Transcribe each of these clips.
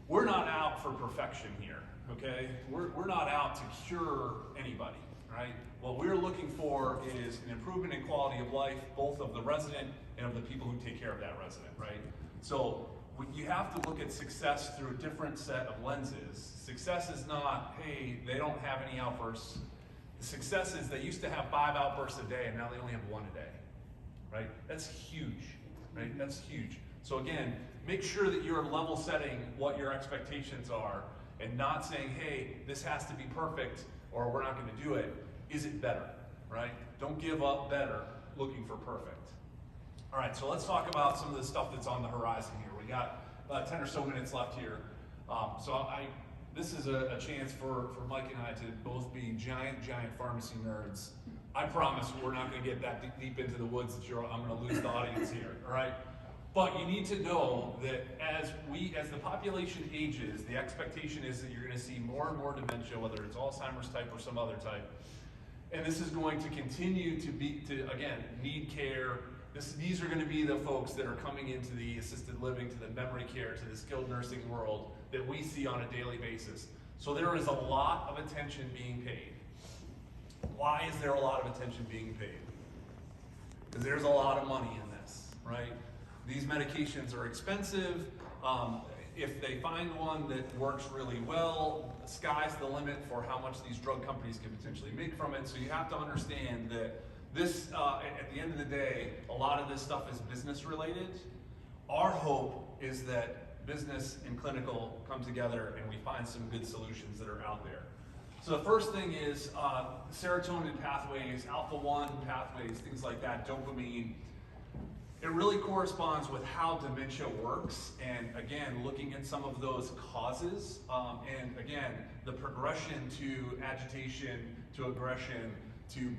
we're not out for perfection here, okay? We're not out to cure anybody, right? What we're looking for is an improvement in quality of life, both of the resident and of the people who take care of that resident, right? So you have to look at success through a different set of lenses. Success is not, hey, they don't have any outbursts. The success is they used to have 5 outbursts a day and now they only have 1 a day, right? That's huge, right? That's huge. So again, make sure that you're level setting what your expectations are and not saying, hey, this has to be perfect or we're not going to do it. Is it better, right? Don't give up better looking for perfect. All right, so let's talk about some of the stuff that's on the horizon here. We got 10 or so minutes left here. This is a chance for Mike and I to both be giant pharmacy nerds. I promise we're not going to get that deep into the woods that I'm going to lose the audience here, all right? But you need to know that as the population ages, the expectation is that you're going to see more and more dementia, whether it's Alzheimer's type or some other type. And this is going to continue to again, need care. These are going to be the folks that are coming into the assisted living, to the memory care, to the skilled nursing world that we see on a daily basis. So there is a lot of attention being paid. Why is there a lot of attention being paid? Because there's a lot of money in this, right? These medications are expensive. If they find one that works really well, the sky's the limit for how much these drug companies can potentially make from it. So you have to understand that this, at the end of the day, a lot of this stuff is business related. Our hope is that business and clinical come together and we find some good solutions that are out there. So the first thing is serotonin pathways, alpha-1 pathways, things like that, dopamine. It really corresponds with how dementia works, and again, looking at some of those causes, and again, the progression to agitation, to aggression, to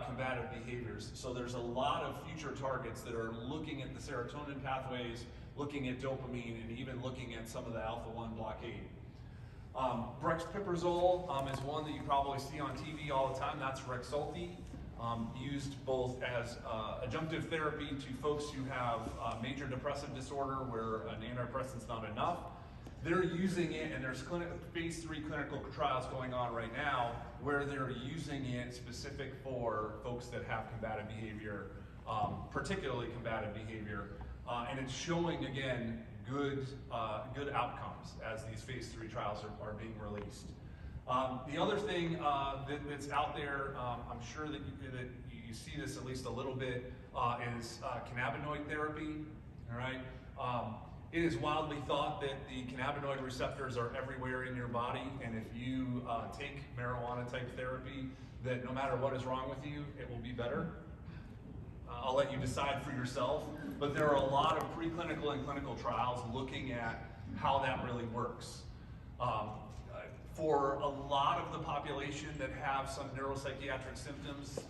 combative behaviors. So there's a lot of future targets that are looking at the serotonin pathways, looking at dopamine, and even looking at some of the alpha-1 blockade. Brexpiprazole is one that you probably see on TV all the time. That's Rexulti. Used both as adjunctive therapy to folks who have major depressive disorder where an antidepressant's not enough. They're using it, and there's phase 3 clinical trials going on right now where they're using it specific for folks that have combative behavior, particularly combative behavior, and it's showing, again, good outcomes as these phase 3 trials are being released. The other thing that's out there, I'm sure that you see this at least a little bit, is cannabinoid therapy, all right? It is wildly thought that the cannabinoid receptors are everywhere in your body, and if you take marijuana type therapy, that no matter what is wrong with you, it will be better. I'll let you decide for yourself, but there are a lot of preclinical and clinical trials looking at how that really works. For a lot of the population that have some neuropsychiatric symptoms,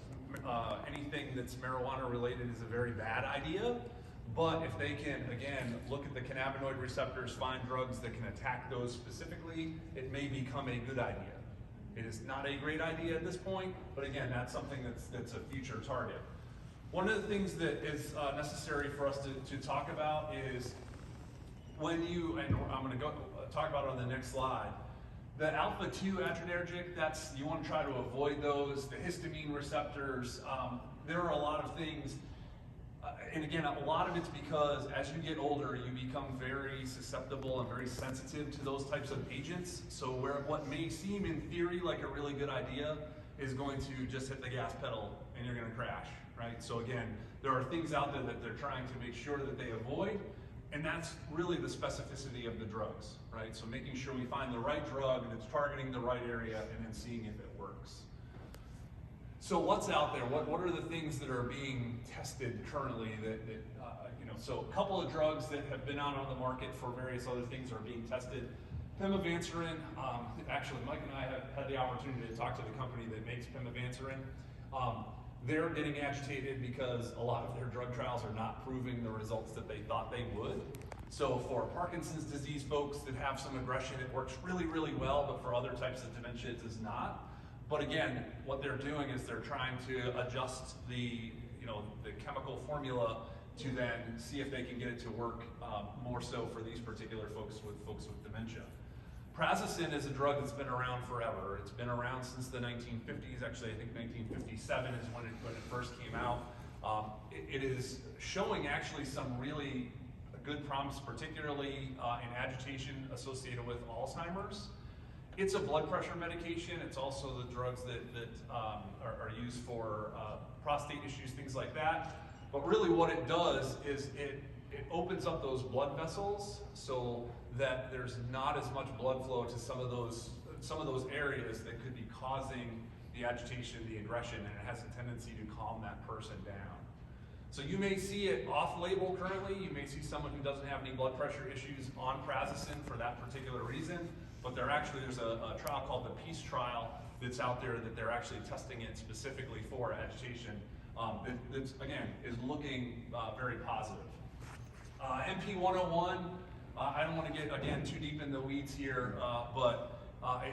anything that's marijuana related is a very bad idea. But if they can, again, look at the cannabinoid receptors, find drugs that can attack those specifically, it may become a good idea. It is not a great idea at this point, but again, that's something that's a future target. One of the things that is necessary for us to talk about is when you, and I'm going to go talk about it on the next slide, the alpha-2 adrenergic, you want to try to avoid those. The histamine receptors, there are a lot of things, and again, a lot of it's because as you get older, you become very susceptible and very sensitive to those types of agents. So what may seem in theory like a really good idea is going to just hit the gas pedal and you're going to crash, right? So again, there are things out there that they're trying to make sure that they avoid. And that's really the specificity of the drugs, right? So making sure we find the right drug that's targeting the right area and then seeing if it works. So what's out there? What are the things that are being tested currently so a couple of drugs that have been out on the market for various other things are being tested. Pimavanserin, actually Mike and I have had the opportunity to talk to the company that makes pimavanserin. They're getting agitated because a lot of their drug trials are not proving the results that they thought they would. So for Parkinson's disease folks that have some aggression, it works really, really well, but for other types of dementia, it does not. But again, what they're doing is they're trying to adjust the chemical formula to then see if they can get it to work more so for these particular folks with dementia. Prazosin is a drug that's been around forever. It's been around since the 1950s. Actually, I think 1957 is when it first came out. It is showing actually some really good promise, particularly in agitation associated with Alzheimer's. It's a blood pressure medication. It's also the drugs that are used for prostate issues, things like that. But really what it does is it opens up those blood vessels so that there's not as much blood flow to some of those areas that could be causing the agitation, the aggression, and it has a tendency to calm that person down. So you may see it off-label currently. You may see someone who doesn't have any blood pressure issues on Prazosin for that particular reason, but there's a trial called the PEACE trial that's out there that they're actually testing it specifically for agitation. That's, again, is looking very positive. MP101, I don't want to get, again, too deep in the weeds here, but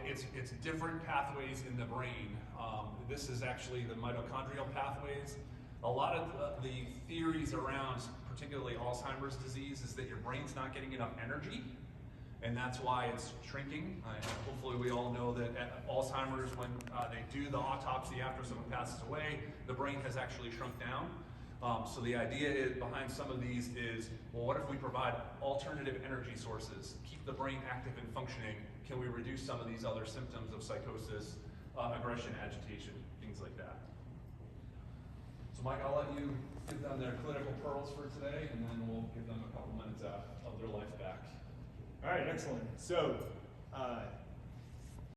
it's different pathways in the brain. This is actually the mitochondrial pathways. A lot of the theories around particularly Alzheimer's disease is that your brain's not getting enough energy, and that's why it's shrinking. Hopefully we all know that at Alzheimer's, when they do the autopsy after someone passes away, the brain has actually shrunk down. So the idea behind some of these is, well, what if we provide alternative energy sources, keep the brain active and functioning? Can we reduce some of these other symptoms of psychosis, aggression, agitation, things like that? So Mike, I'll let you give them their clinical pearls for today, and then we'll give them a couple minutes of their life back. All right, excellent. So